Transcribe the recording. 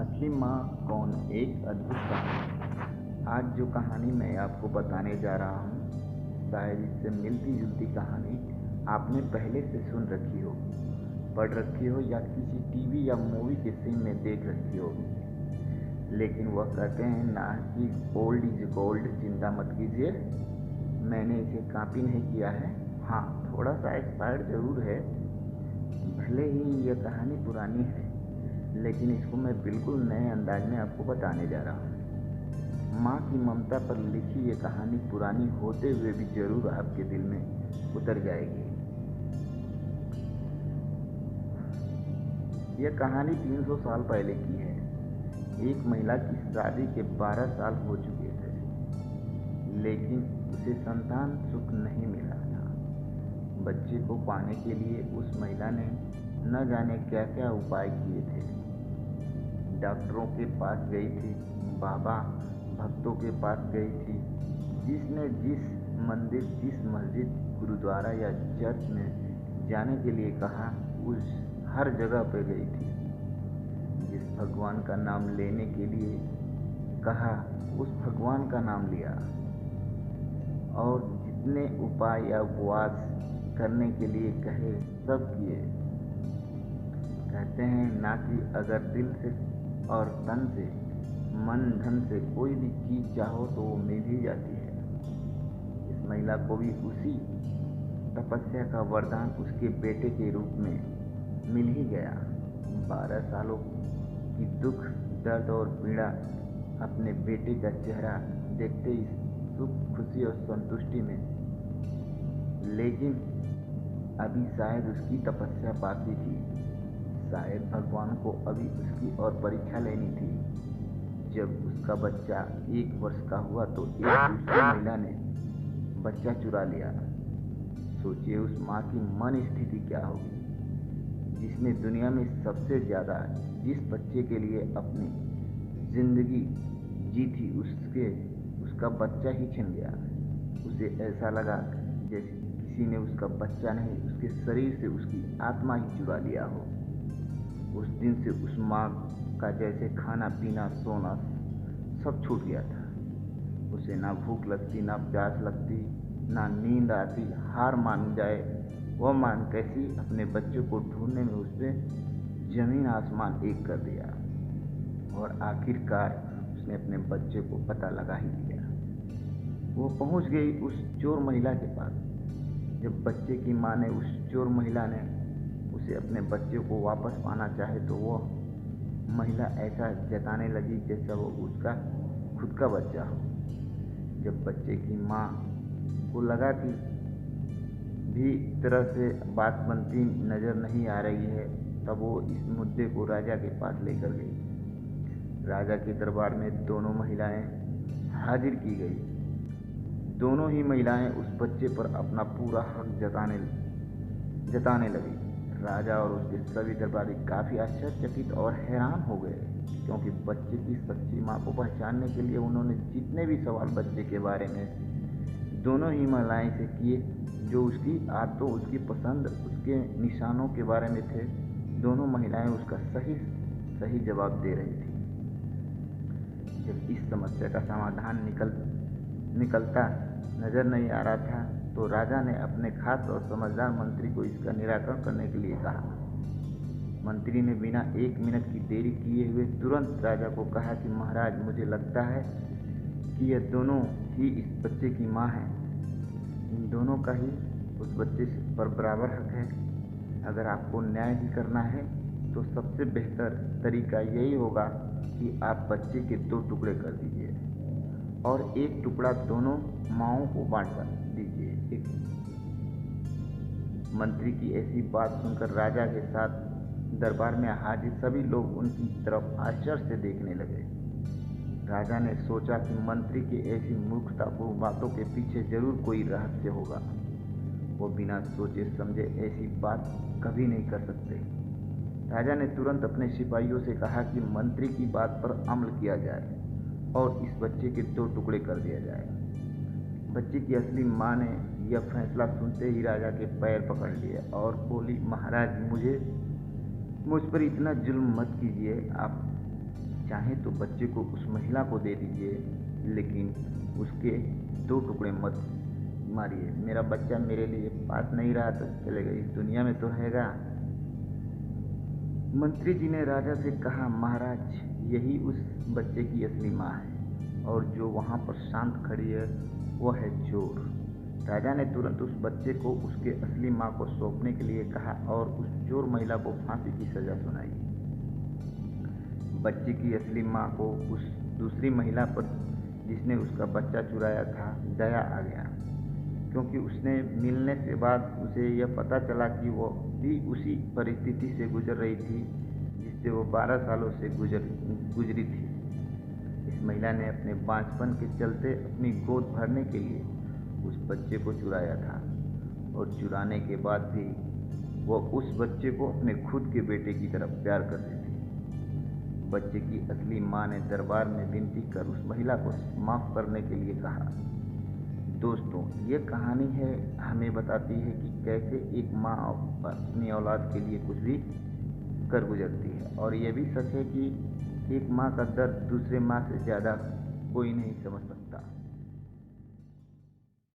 असली माँ कौन, एक अद्भुत कहानी। आज जो कहानी मैं आपको बताने जा रहा हूँ, शायद इससे मिलती जुलती कहानी आपने पहले से सुन रखी हो, पढ़ रखी हो या किसी टीवी या मूवी के सीन में देख रखी होगी। लेकिन वह कहते हैं ना कि ओल्ड इज गोल्ड, चिंता मत कीजिए, मैंने इसे कॉपी नहीं किया है। हाँ, थोड़ा सा एक्सपायर्ड ज़रूर है, भले ही यह कहानी पुरानी है, लेकिन इसको मैं बिल्कुल नए अंदाज में आपको बताने जा रहा हूँ। माँ की ममता पर लिखी ये कहानी पुरानी होते हुए भी जरूर आपके दिल में उतर जाएगी। यह कहानी 300 साल पहले की है। एक महिला की शादी के 12 साल हो चुके थे, लेकिन उसे संतान सुख नहीं मिला था। बच्चे को पाने के लिए उस महिला ने न जाने क्या क्या उपाय किए थे। डॉक्टरों के पास गई थी, बाबा भक्तों के पास गई थी, जिसने जिस मंदिर, जिस मस्जिद, गुरुद्वारा या चर्च में जाने के लिए कहा, उस हर जगह पे गई थी। जिस भगवान का नाम लेने के लिए कहा, उस भगवान का नाम लिया, और जितने उपाय या उपवास करने के लिए कहे सब किए। कहते हैं ना कि अगर दिल से और तन से, मन धन से कोई भी चीज चाहो तो वो मिल ही जाती है। इस महिला को भी उसी तपस्या का वरदान उसके बेटे के रूप में मिल ही गया। 12 सालों की दुख, दर्द और पीड़ा अपने बेटे का चेहरा देखते ही सुख, खुशी और संतुष्टि में। लेकिन अभी शायद उसकी तपस्या बाकी थी, शायद भगवान को अभी उसकी और परीक्षा लेनी थी। जब उसका बच्चा 1 वर्ष का हुआ तो एक दूसरी महिला ने बच्चा चुरा लिया। सोचिए उस माँ की मन स्थिति क्या होगी, जिसने दुनिया में सबसे ज़्यादा जिस बच्चे के लिए अपनी जिंदगी जी थी, उसका बच्चा ही छिन गया। उसे ऐसा लगा जैसे किसी ने उसका बच्चा नहीं, उसके शरीर से उसकी आत्मा ही चुरा लिया हो। उस दिन से उस माँ का जैसे खाना पीना सोना सब छूट गया था। उसे ना भूख लगती, ना प्यास लगती, ना नींद आती। हार मान जाए वह मान कैसी, अपने बच्चे को ढूंढने में उसने जमीन आसमान एक कर दिया, और आखिरकार उसने अपने बच्चे को पता लगा ही लिया। वो पहुंच गई उस चोर महिला के पास। जब बच्चे की माँ ने, उस चोर महिला ने उसे अपने बच्चे को वापस पाना चाहे तो वह महिला ऐसा जताने लगी जैसा वो उसका खुद का बच्चा हो। जब बच्चे की माँ को लगा कि भी तरह से बात बनती नजर नहीं आ रही है, तब वो इस मुद्दे को राजा के पास लेकर गई। राजा के दरबार में दोनों महिलाएं हाजिर की गई। दोनों ही महिलाएं उस बच्चे पर अपना पूरा हक जताने लगी। राजा और उसके सभी दरबारी काफ़ी आश्चर्यचकित और हैरान हो गए, क्योंकि बच्चे की सच्ची माँ को पहचानने के लिए उन्होंने जितने भी सवाल बच्चे के बारे में दोनों ही महिलाएं से किए, जो उसकी आदतों, उसकी पसंद, उसके निशानों के बारे में थे, दोनों महिलाएं उसका सही जवाब दे रही थी। जब इस समस्या का समाधान निकलता नजर नहीं आ रहा था, तो राजा ने अपने खास और समझदार मंत्री को इसका निराकरण करने के लिए कहा। मंत्री ने बिना 1 मिनट की देरी किए हुए तुरंत राजा को कहा कि महाराज, मुझे लगता है कि यह दोनों ही इस बच्चे की माँ है। इन दोनों का ही उस बच्चे पर बराबर हक है। अगर आपको न्याय ही करना है तो सबसे बेहतर तरीका यही होगा कि आप बच्चे के 2 टुकड़े कर दीजिए और 1 टुकड़ा दोनों माँओं को बांट दीजिए। मंत्री की ऐसी बात सुनकर राजा के साथ दरबार में हाजिर सभी लोग उनकी तरफ आश्चर्य से देखने लगे। राजा ने सोचा कि मंत्री की ऐसी मूर्खतापूर्ण बातों के पीछे जरूर कोई रहस्य होगा। वो बिना सोचे समझे ऐसी बात कभी नहीं कर सकते। राजा ने तुरंत अपने सिपाहियों से कहा कि मंत्री की बात पर अमल किया जाए और इस बच्चे के 2 टुकड़े कर दिया जाए। बच्चे की असली माँ ने यह फैसला सुनते ही राजा के पैर पकड़ लिए और बोली, महाराज, मुझ पर इतना जुल्म मत कीजिए। चाहे तो बच्चे को उस महिला को दे दीजिए, लेकिन उसके 2 टुकड़े मत मारिए। मेरा बच्चा मेरे लिए पास नहीं रहा तो चलेगा, इस दुनिया में तो रहेगा। मंत्री जी ने राजा से कहा, महाराज, यही उस बच्चे की असली माँ है, और जो वहाँ पर शांत खड़ी है वह है चोर। राजा ने तुरंत उस बच्चे को उसके असली माँ को सौंपने के लिए कहा और उस चोर महिला को फांसी की सजा सुनाई। बच्चे की असली माँ को उस दूसरी महिला पर जिसने उसका बच्चा चुराया था दया आ गया, क्योंकि उसने मिलने के बाद उसे यह पता चला कि वो भी उसी परिस्थिति से गुजर रही थी जिससे वो 12 सालों से गुजरी थी। इस महिला ने अपने बांझपन के चलते अपनी गोद भरने के लिए उस बच्चे को चुराया था, और चुराने के बाद भी वो उस बच्चे को अपने खुद के बेटे की तरह प्यार करती थी। बच्चे की असली माँ ने दरबार में विनती कर उस महिला को माफ़ करने के लिए कहा। दोस्तों, ये कहानी हमें बताती है कि कैसे एक माँ अपनी औलाद के लिए कुछ भी कर गुजरती है, और ये भी सच है कि एक माँ का दर्द दूसरे माँ से ज़्यादा कोई नहीं समझ सकता।